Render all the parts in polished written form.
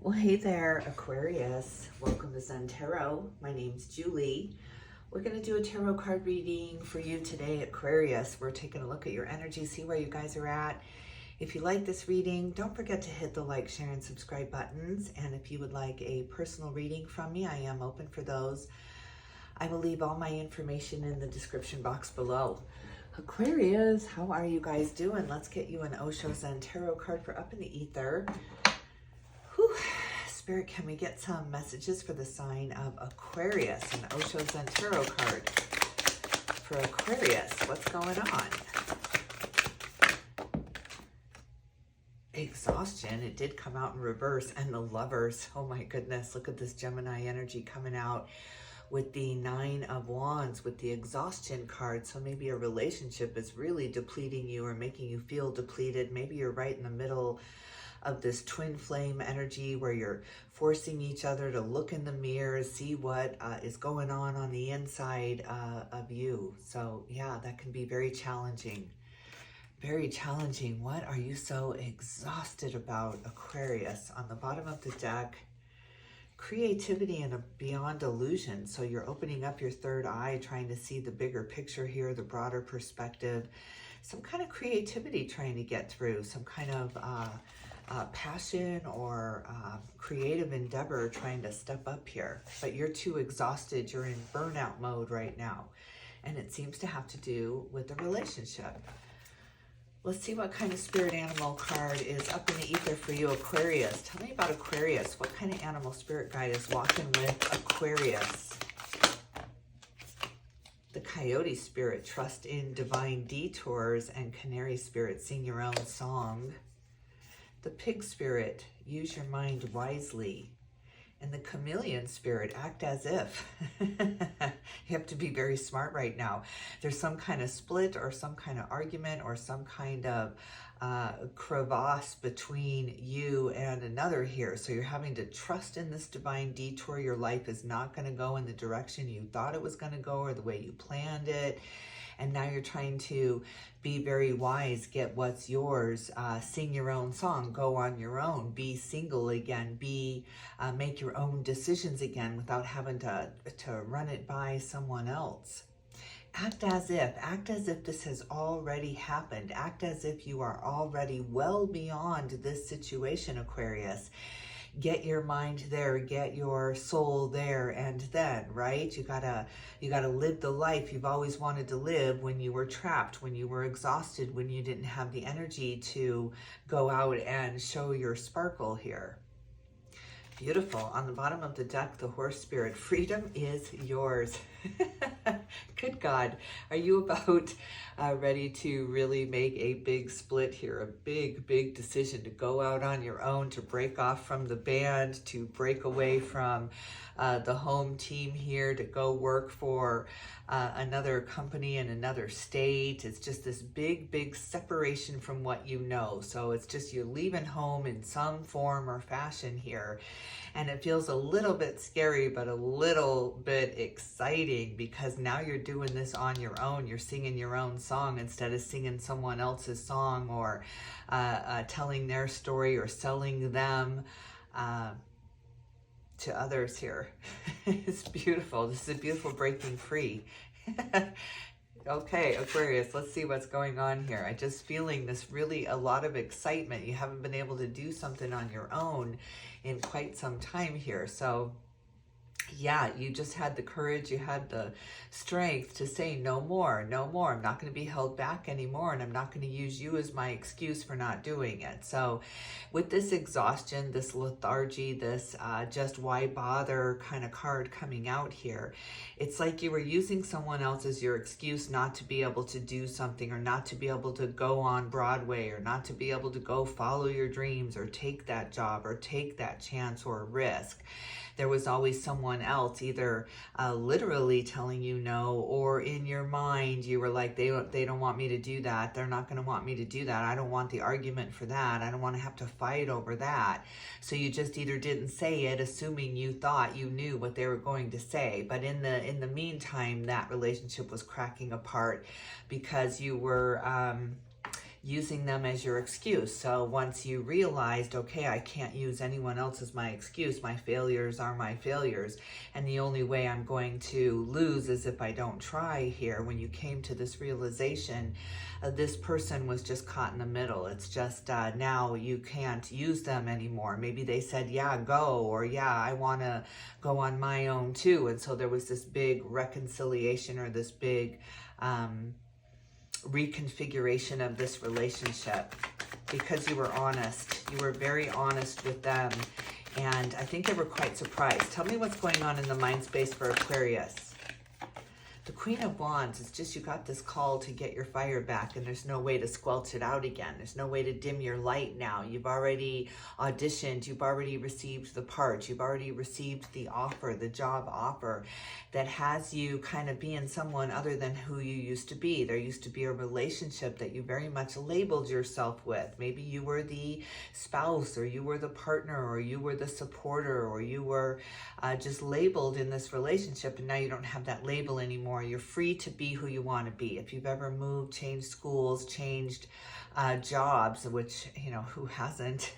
Well, hey there, Aquarius. Welcome to Zen Tarot. My name's Julie. We're going to do a tarot card reading for you today, Aquarius. We're taking a look at your energy, see where you guys are at. If you like this reading, don't forget to hit the like, share, and subscribe buttons. And if you would like a personal reading from me, I am open for those. I will leave all my information in the description box below. Aquarius, how are you guys doing? Let's get you an Osho Zen Tarot card for Up in the Ether. Whew. Spirit, can we get some messages for the sign of Aquarius? An Osho Zen Tarot card for Aquarius. What's going on? Exhaustion. It did come out in reverse. And the Lovers. Oh my goodness. Look at this Gemini energy coming out with the Nine of Wands, with the exhaustion card. So maybe a relationship is really depleting you or making you feel depleted. Maybe you're right in the middle of this twin flame energy where you're forcing each other to look in the mirror, see what is going on the inside of you. So yeah, that can be very challenging. Very challenging. What are you so exhausted about, Aquarius? On the bottom of the deck, creativity and a beyond illusion. So you're opening up your third eye, trying to see the bigger picture here, the broader perspective. Some kind of creativity trying to get through, some kind of passion or creative endeavor trying to step up here. But you're too exhausted. You're in burnout mode right now. And it seems to have to do with the relationship. Let's see what kind of spirit animal card is up in the ether for you, Aquarius. Tell me about Aquarius. What kind of animal spirit guide is walking with Aquarius? The Coyote spirit, trust in divine detours, and Canary Spirit, sing your own song. The Pig spirit, use your mind wisely. And the Chameleon spirit, act as if. You have to be very smart right now. There's some kind of split or some kind of argument or some kind of crevasse between you and another here. So you're having to trust in this divine detour. Your life is not going to go in the direction you thought it was going to go or the way you planned it. And now you're trying to be very wise, get what's yours, sing your own song, go on your own, be single again, make your own decisions again without having to run it by someone else. Act as if this has already happened. Act as if you are already well beyond this situation, Aquarius. Get your mind there, get your soul there, and then, right? You gotta live the life you've always wanted to live when you were trapped, when you were exhausted, when you didn't have the energy to go out and show your sparkle here. Beautiful. On the bottom of the deck, the Horse spirit, freedom is yours. Good God. Are you about ready to really make a big split here? A big, big decision to go out on your own, to break off from the band, to break away from the home team here, to go work for another company in another state. It's just this big, big separation from what you know. So it's just you're leaving home in some form or fashion here. And it feels a little bit scary, but a little bit exciting because now you're doing this on your own. You're singing your own song instead of singing someone else's song or telling their story or selling them to others here. It's beautiful. This is a beautiful breaking free. Okay, Aquarius, let's see what's going on here. I'm just feeling this really a lot of excitement. You haven't been able to do something on your own in quite some time here. So yeah, you just had the courage, you had the strength to say no more, no more. I'm not going to be held back anymore, and I'm not going to use you as my excuse for not doing it. So with this exhaustion, this lethargy, this just why bother kind of card coming out here, it's like you were using someone else as your excuse not to be able to do something or not to be able to go on Broadway or not to be able to go follow your dreams or take that job or take that chance or risk. There was always someone else either literally telling you no, or in your mind you were like, they don't want me to do that. They're not going to want me to do that. I don't want the argument for that. I don't want to have to fight over that. So you just either didn't say it, assuming you thought you knew what they were going to say. But in the meantime, that relationship was cracking apart because you were using them as your excuse. So once you realized, okay, I can't use anyone else as my excuse, my failures are my failures, and the only way I'm going to lose is if I don't try here, when you came to this realization, this person was just caught in the middle. It's just now you can't use them anymore. Maybe they said, yeah, go, or yeah, I want to go on my own too. And so there was this big reconciliation, or this big reconfiguration of this relationship, because you were honest. You were very honest with them, and I think they were quite surprised. Tell me what's going on in the mind space for Aquarius. The Queen of Wands, it's just you got this call to get your fire back, and there's no way to squelch it out again. There's no way to dim your light now. You've already auditioned. You've already received the part. You've already received the offer, the job offer that has you kind of being someone other than who you used to be. There used to be a relationship that you very much labeled yourself with. Maybe you were the spouse, or you were the partner, or you were the supporter, or you were just labeled in this relationship, and now you don't have that label anymore. You're free to be who you want to be. If you've ever moved, changed schools, changed jobs, which, you know, who hasn't?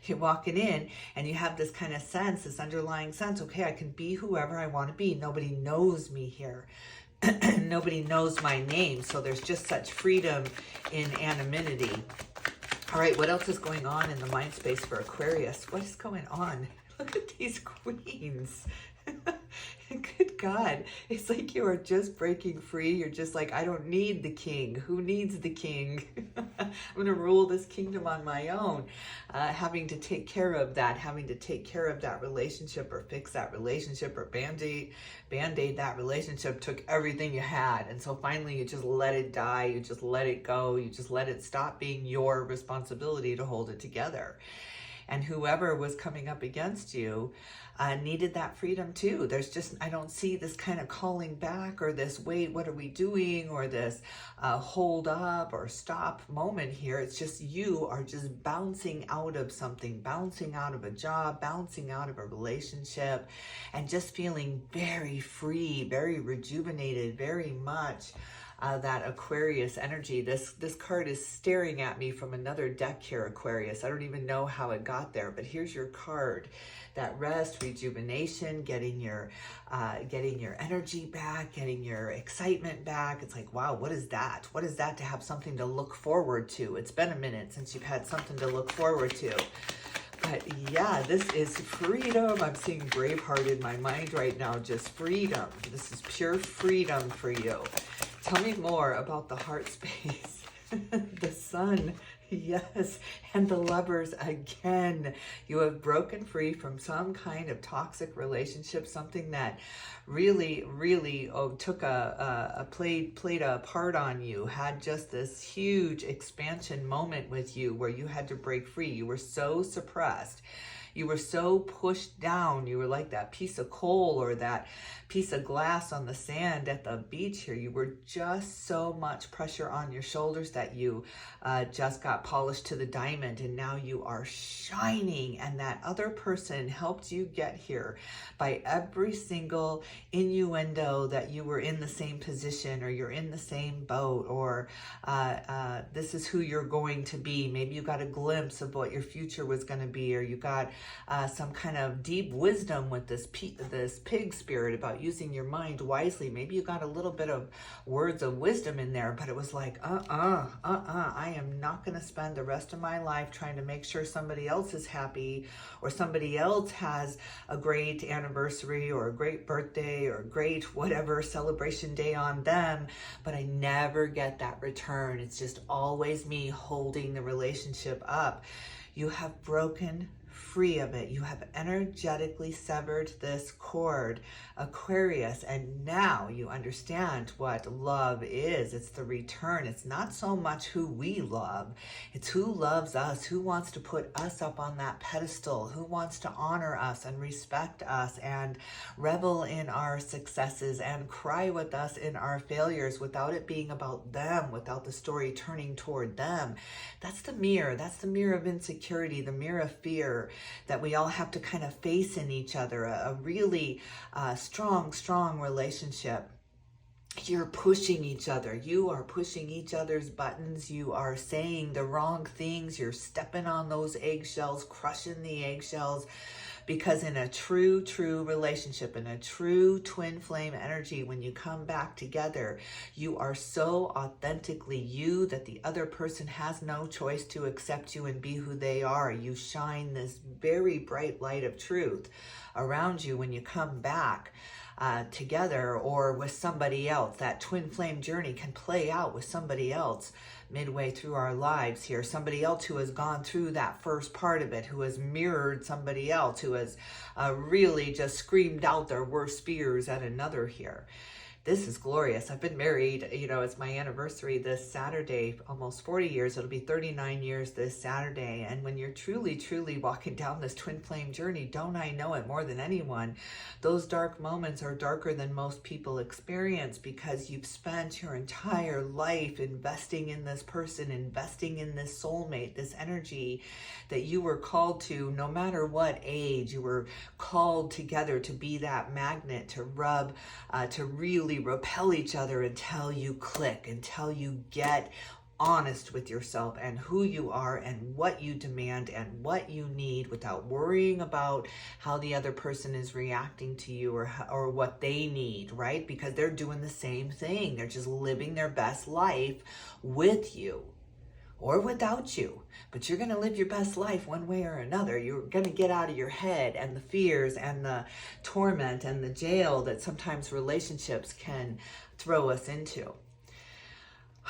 You're walking in and you have this kind of sense, this underlying sense, okay, I can be whoever I want to be. Nobody knows me here. Nobody knows my name. So there's just such freedom in anonymity. All right, what else is going on in the mind space for Aquarius? What is going on? Look at these queens. Good God. It's like you are just breaking free. You're just like, I don't need the king. Who needs the king? I'm going to rule this kingdom on my own. Having to take care of that, having to take care of that relationship, or fix that relationship, or band-aid that relationship took everything you had. And so finally you just let it die. You just let it go. You just let it stop being your responsibility to hold it together. And whoever was coming up against you needed that freedom too. There's just, I don't see this kind of calling back, or this, wait, what are we doing? Or this hold up or stop moment here. It's just, you are just bouncing out of something, bouncing out of a job, bouncing out of a relationship, and just feeling very free, very rejuvenated, very much that Aquarius energy. This card is staring at me from another deck here, Aquarius. I don't even know how it got there, but here's your card. That rest, rejuvenation, getting your energy back, getting your excitement back. It's like, wow, what is that? What is that to have something to look forward to? It's been a minute since you've had something to look forward to. But yeah, this is freedom. I'm seeing Braveheart in my mind right now, just freedom. This is pure freedom for you. Tell me more about the heart space. The sun, yes, and the Lovers again. You have broken free from some kind of toxic relationship, something that really took played a part on you, had just this huge expansion moment with you where you had to break free. You were so suppressed. You were so pushed down. You were like that piece of coal or that piece of glass on the sand at the beach here. You were just so much pressure on your shoulders that you just got polished to the diamond, and now you are shining. And that other person helped you get here by every single innuendo that you were in the same position, or you're in the same boat, or this is who you're going to be. Maybe you got a glimpse of what your future was going to be, or you got some kind of deep wisdom with this pig spirit about using your mind wisely. Maybe you got a little bit of words of wisdom in there, but it was like, I am not going to spend the rest of my life trying to make sure somebody else is happy, or somebody else has a great anniversary, or a great birthday, or a great whatever celebration day on them, but I never get that return. It's just always me holding the relationship up. You have broken free of it. You have energetically severed this cord, Aquarius, and now you understand what love is. It's the return. It's not so much who we love, it's who loves us, who wants to put us up on that pedestal, who wants to honor us and respect us and revel in our successes and cry with us in our failures without it being about them, without the story turning toward them. That's the mirror. That's the mirror of insecurity, the mirror of fear that we all have to kind of face in each other. A really strong relationship You're pushing each other. You are pushing each other's buttons. You are saying the wrong things. You're stepping on those eggshells, crushing the eggshells. Because in a true relationship, in a true twin flame energy, when you come back together, you are so authentically you that the other person has no choice to accept you and be who they are. You shine this very bright light of truth around you when you come back together or with somebody else. That twin flame journey can play out with somebody else midway through our lives here. Somebody else who has gone through that first part of it, who has mirrored somebody else, who has really just screamed out their worst fears at another here. This is glorious. I've been married, you know, it's my anniversary this Saturday, almost 40 years. It'll be 39 years this Saturday. And when you're truly walking down this twin flame journey, don't I know it more than anyone, those dark moments are darker than most people experience because you've spent your entire life investing in this person, investing in this soulmate, this energy that you were called to, no matter what age. You were called together to be that magnet, to rub, to really repel each other until you click, until you get honest with yourself and who you are and what you demand and what you need without worrying about how the other person is reacting to you or what they need, right? Because they're doing the same thing. They're just living their best life with you or without you. But you're going to live your best life one way or another. You're going to get out of your head and the fears and the torment and the jail that sometimes relationships can throw us into.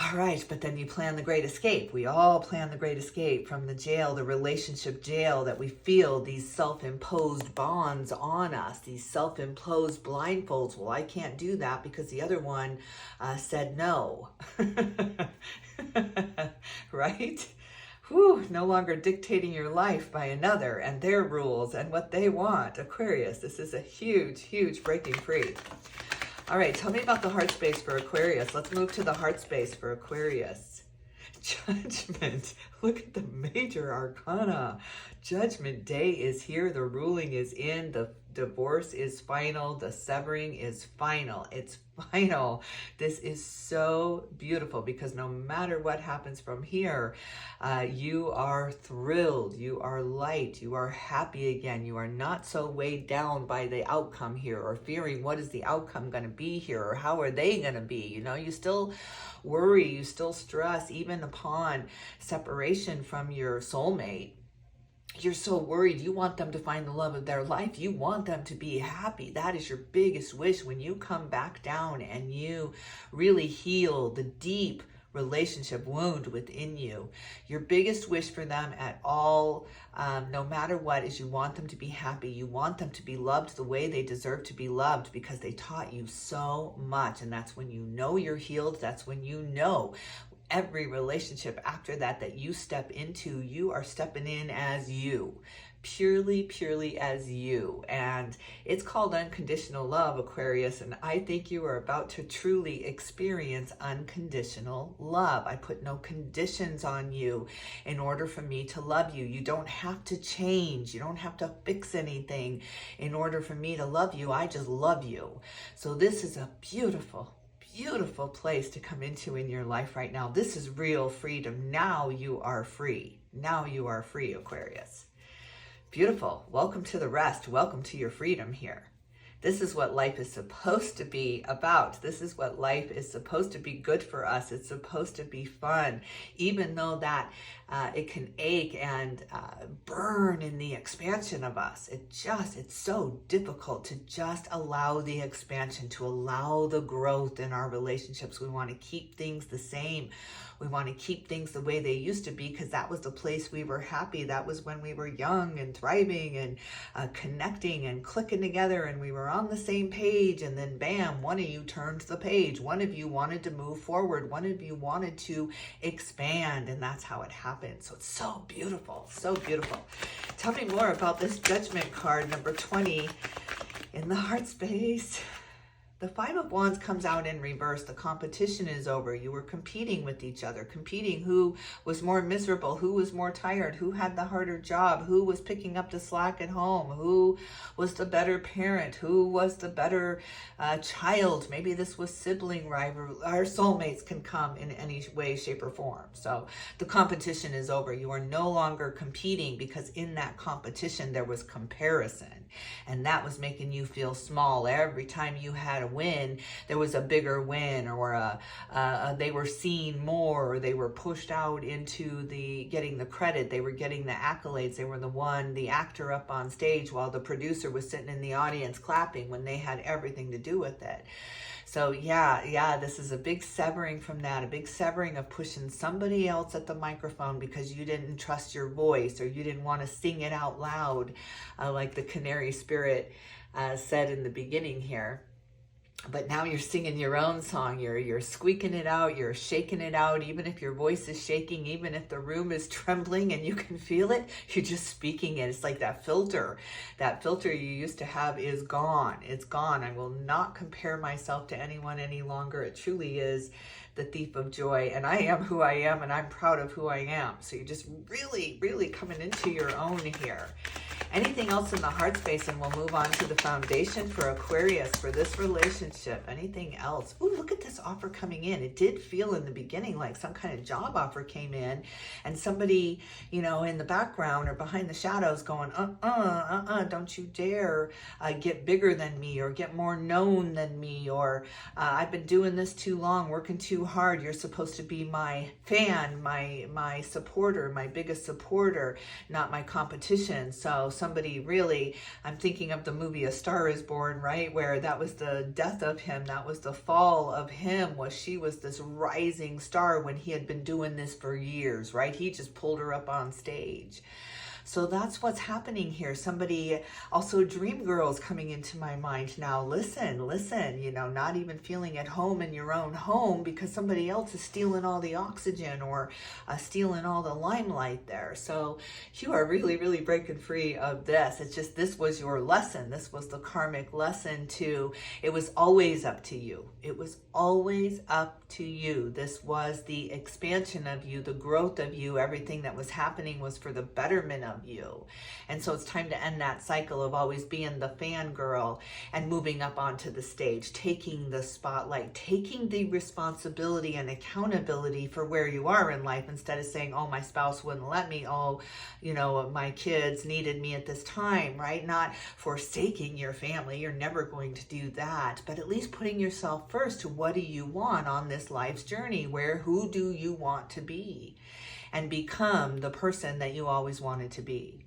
All right, but then you plan the great escape. We all plan the great escape from the jail, the relationship jail that we feel, these self-imposed bonds on us, these self-imposed blindfolds. Well, I can't do that because the other one said no. Right? Whew, no longer dictating your life by another and their rules and what they want. Aquarius, this is a huge breaking free. All right, tell me about the heart space for Aquarius. Let's move to the heart space for Aquarius. Judgment. Look at the major arcana. Judgment Day is here. The ruling is in. The divorce is final. The severing is final. It's final. This is so beautiful because no matter what happens from here, you are thrilled. You are light. You are happy again. You are not so weighed down by the outcome here or fearing what is the outcome going to be here or how are they going to be. You know, you still worry. You still stress even upon separation from your soulmate. You're so worried. You want them to find the love of their life. You want them to be happy. That is your biggest wish when you come back down and you really heal the deep relationship wound within you. Your biggest wish for them at all, no matter what, is you want them to be happy. You want them to be loved the way they deserve to be loved because they taught you so much. And that's when you know you're healed. That's when you know every relationship after that you step into, you are stepping in as you, purely as you. And it's called unconditional love, Aquarius. And I think you are about to truly experience unconditional love. I put no conditions on you in order for me to love you. You don't have to change. You don't have to fix anything in order for me to love you. I just love you. So this is a beautiful place to come into in your life right now. This is real freedom. Now you are free. Now you are free, Aquarius. Beautiful. Welcome to the rest. Welcome to your freedom here. This is what life is supposed to be about. This is what life is supposed to be good for us. It's supposed to be fun, even though that it can ache and burn in the expansion of us. It's so difficult to just allow the expansion, to allow the growth in our relationships. We want to keep things the same. We want to keep things the way they used to be because that was the place we were happy. That was when we were young and thriving and connecting and clicking together and we were on the same page. And then bam, one of you turned the page. One of you wanted to move forward. One of you wanted to expand, and that's how it happened. So it's so beautiful, so beautiful. Tell me more about this Judgment card, number 20 in the heart space. The Five of Wands comes out in reverse. The competition is over. You were competing with each other, competing who was more miserable, who was more tired, who had the harder job, who was picking up the slack at home, who was the better parent, who was the better child. Maybe this was sibling rivalry. Our soulmates can come in any way, shape, or form. So the competition is over. You are no longer competing, because in that competition there was comparison. And that was making you feel small. Every time you had a win, there was a bigger win, or they were seen more, or they were pushed out into getting the credit. They were getting the accolades. They were the actor up on stage, while the producer was sitting in the audience clapping when they had everything to do with it. So yeah, this is a big severing from that, a big severing of pushing somebody else at the microphone because you didn't trust your voice, or you didn't want to sing it out loud, like the Canary Spirit said in the beginning here. But now you're singing your own song. You're squeaking it out. You're shaking it out. Even if your voice is shaking, even if the room is trembling and you can feel it, you're just speaking it. It's like that filter. That filter you used to have is gone. It's gone. I will not compare myself to anyone any longer. It truly is the thief of joy. And I am who I am, and I'm proud of who I am. So you're just really, really coming into your own here. Anything else in the heart space, and we'll move on to the foundation for Aquarius for this relationship. Anything else? Ooh, look at this offer coming in. It did feel in the beginning like some kind of job offer came in, and somebody, you know, in the background or behind the shadows going, don't you dare get bigger than me, or get more known than me, or I've been doing this too long, working too hard. You're supposed to be my fan, my supporter, my biggest supporter, not my competition. So somebody really, I'm thinking of the movie A Star is Born, right? Where that was the death of him. That was the fall of him, was she was this rising star when he had been doing this for years, right? He just pulled her up on stage. So that's what's happening here. Somebody, also dream girls coming into my mind now. Listen, you know, not even feeling at home in your own home because somebody else is stealing all the oxygen, or stealing all the limelight there. So you are really, really breaking free of this. It's just, this was your lesson. This was the karmic lesson to, it was always up to you. It was always up to you. This was the expansion of you, the growth of you. Everything that was happening was for the betterment of you. And so it's time to end that cycle of always being the fangirl and moving up onto the stage, taking the spotlight, taking the responsibility and accountability for where you are in life, instead of saying, oh, my spouse wouldn't let me, oh, you know, my kids needed me at this time, right? Not forsaking your family. You're never going to do that, but at least putting yourself first to what do you want on this life's journey, who do you want to be? And become the person that you always wanted to be.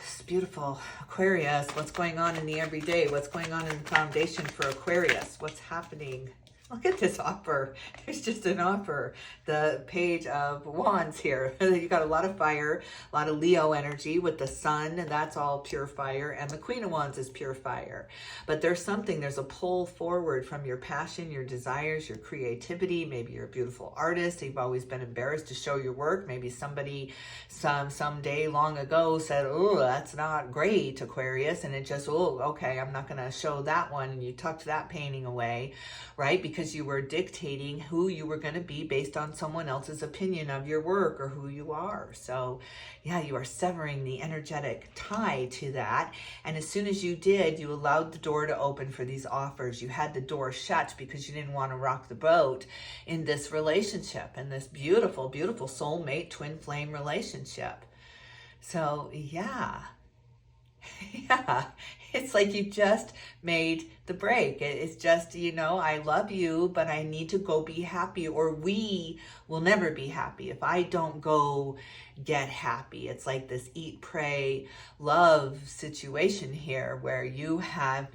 It's beautiful. Aquarius, what's going on in the everyday? What's going on in the foundation for Aquarius? What's happening? Look at this offer. There's just an offer. The Page of Wands here. You got a lot of fire, a lot of Leo energy with the sun, and that's all pure fire. And the Queen of Wands is pure fire. But there's a pull forward from your passion, your desires, your creativity. Maybe you're a beautiful artist. You've always been embarrassed to show your work. Maybe somebody someday long ago said, oh, that's not great, Aquarius. And it just, oh, okay, I'm not going to show that one. And you tucked that painting away, right? Because you were dictating who you were going to be based on someone else's opinion of your work or who you are. So yeah, you are severing the energetic tie to that. And as soon as you did, you allowed the door to open for these offers. You had the door shut because you didn't want to rock the boat in this relationship, in this beautiful, beautiful soulmate twin flame relationship. So yeah, it's like you just made the break. It's just, you know, I love you, but I need to go be happy, or we will never be happy if I don't go get happy. It's like this eat, pray, love situation here where you have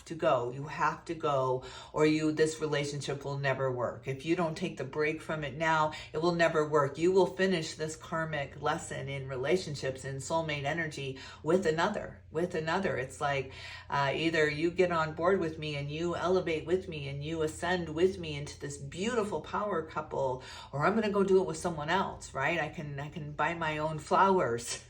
to go, or this relationship will never work. If you don't take the break from it now, it will never work. You will finish this karmic lesson in relationships, in soulmate energy with another. It's like either you get on board with me and you elevate with me and you ascend with me into this beautiful power couple, or I'm going to go do it with someone else, right? I can buy my own flowers.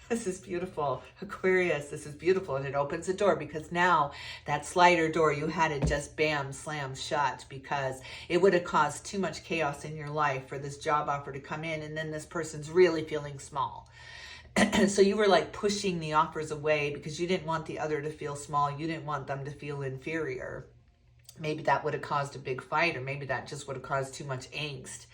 This is beautiful. Aquarius, this is beautiful. And it opens the door, because now that slider door, you had it just bam, slam shut, because it would have caused too much chaos in your life for this job offer to come in. And then this person's really feeling small. So you were like pushing the offers away because you didn't want the other to feel small. You didn't want them to feel inferior. Maybe that would have caused a big fight, or maybe that just would have caused too much angst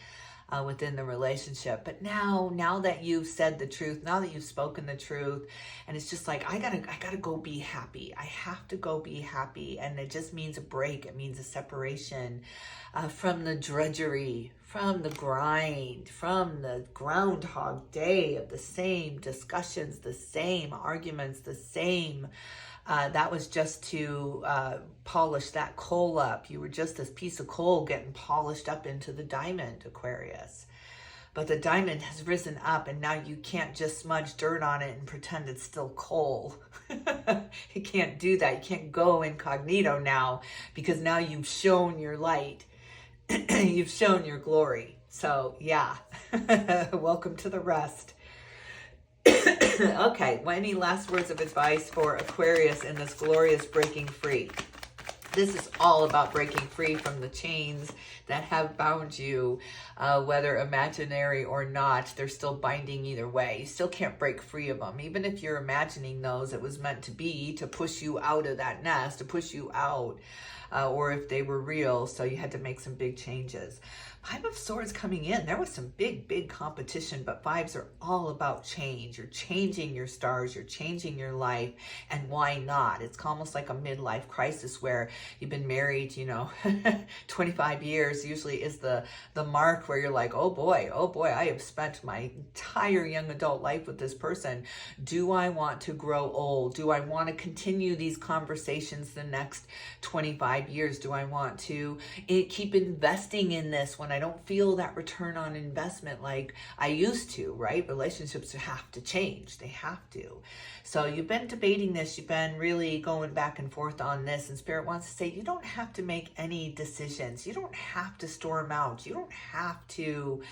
within the relationship. But now that you've said the truth, now that you've spoken the truth, and it's just like, I gotta go be happy. I have to go be happy. And it just means a break. It means a separation from the drudgery, from the grind, from the groundhog day of the same discussions, the same arguments, the same. That was just to polish that coal up. You were just this piece of coal getting polished up into the diamond, Aquarius. But the diamond has risen up, and now you can't just smudge dirt on it and pretend it's still coal. You can't do that. You can't go incognito now, because now you've shown your light. You've shown your glory. So yeah, welcome to the rest. Okay, well, any last words of advice for Aquarius in this glorious breaking free? This is all about breaking free from the chains that have bound you, whether imaginary or not. They're still binding either way. You still can't break free of them. Even if you're imagining those, it was meant to be to push you out of that nest, to push you out, or if they were real, so you had to make some big changes. Five of Swords coming in. There was some big competition, but fives are all about change. You're changing your stars. You're changing your life. And why not? It's almost like a midlife crisis where you've been married, 25 years usually is the mark where you're like, oh boy, I have spent my entire young adult life with this person. Do I want to grow old? Do I want to continue these conversations the next 25 years? Do I want to keep investing in this when I don't feel that return on investment like I used to, right? Relationships have to change. They have to. So you've been debating this. You've been really going back and forth on this. And Spirit wants to say, you don't have to make any decisions. You don't have to storm out. You don't have to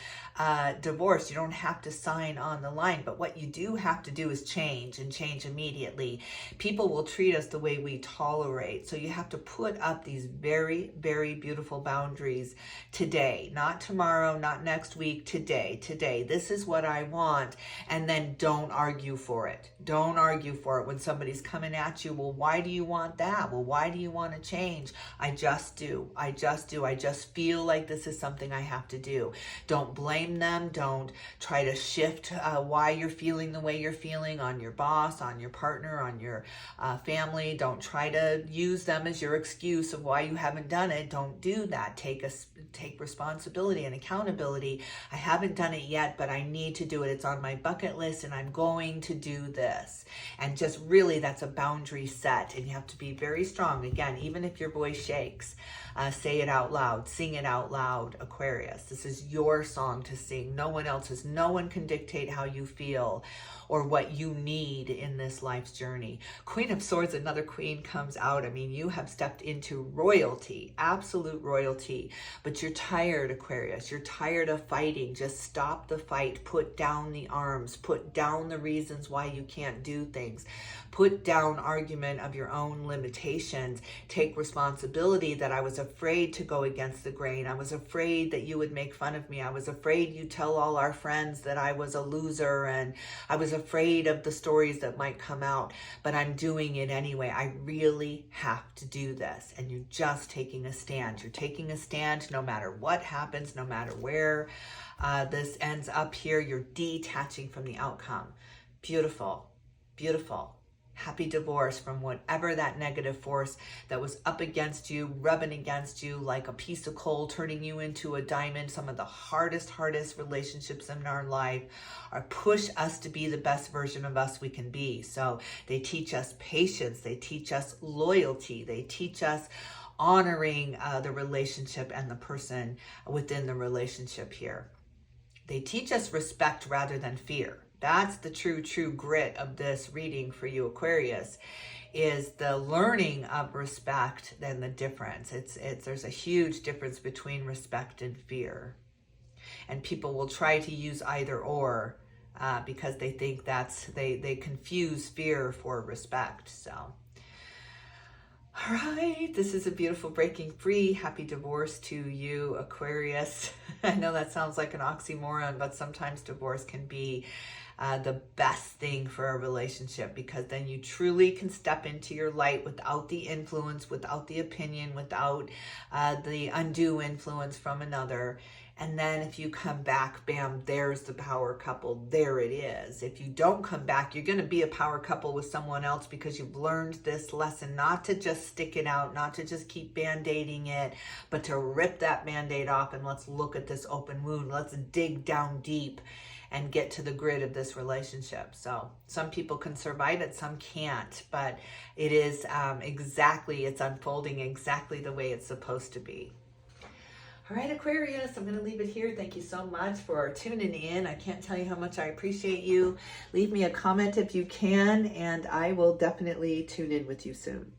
divorce. You don't have to sign on the line. But what you do have to do is change, and change immediately. People will treat us the way we tolerate. So you have to put up these very, very beautiful boundaries today. Not tomorrow, not next week, today. This is what I want. And then don't argue for it. Don't argue for it when somebody's coming at you. Well, why do you want that? Well, why do you want to change? I just do. I just feel like this is something I have to do. Don't blame them. Don't try to shift why you're feeling the way you're feeling on your boss, on your partner, on your family. Don't try to use them as your excuse of why you haven't done it. Don't do that. Take responsibility and accountability. I haven't done it yet, but I need to do it. It's on my bucket list, and I'm going to do this. And just really, that's a boundary set, and you have to be very strong. Again, even if your voice shakes, say it out loud, sing it out loud, Aquarius. This is your song to sing. No one else's. No one can dictate how you feel or what you need in this life's journey. Queen of Swords, another queen comes out. I mean, you have stepped into royalty, absolute royalty, but you're tired, Aquarius. You're tired of fighting. Just stop the fight. Put down the arms. Put down the reasons why you can't do things. Put down argument of your own limitations. Take responsibility that I was afraid to go against the grain. I was afraid that you would make fun of me. I was afraid you'd tell all our friends that I was a loser, and I was afraid of the stories that might come out, but I'm doing it anyway. I really have to do this. And you're just taking a stand. You're taking a stand no matter what happens, no matter where this ends up here. You're detaching from the outcome. Beautiful, beautiful. Happy divorce from whatever that negative force that was up against you, rubbing against you like a piece of coal, turning you into a diamond. Some of the hardest relationships in our life are push us to be the best version of us we can be. So they teach us patience. They teach us loyalty. They teach us honoring the relationship and the person within the relationship here. They teach us respect rather than fear. That's the true grit of this reading for you, Aquarius, is the learning of respect and the difference. There's a huge difference between respect and fear. And people will try to use either or because they think they confuse fear for respect. So, all right, this is a beautiful breaking free. Happy divorce to you, Aquarius. I know that sounds like an oxymoron, but sometimes divorce can be the best thing for a relationship, because then you truly can step into your light without the influence, without the opinion, without the undue influence from another. And then if you come back, bam, there's the power couple. There it is. If you don't come back, you're going to be a power couple with someone else, because you've learned this lesson not to just stick it out, not to just keep band-aiding it, but to rip that band-aid off and let's look at this open wound. Let's dig down deep and get to the grid of this relationship. So some people can survive it, some can't, but it is it's unfolding exactly the way it's supposed to be. All right, Aquarius, I'm going to leave it here. Thank you so much for tuning in. I can't tell you how much I appreciate you. Leave me a comment if you can, and I will definitely tune in with you soon.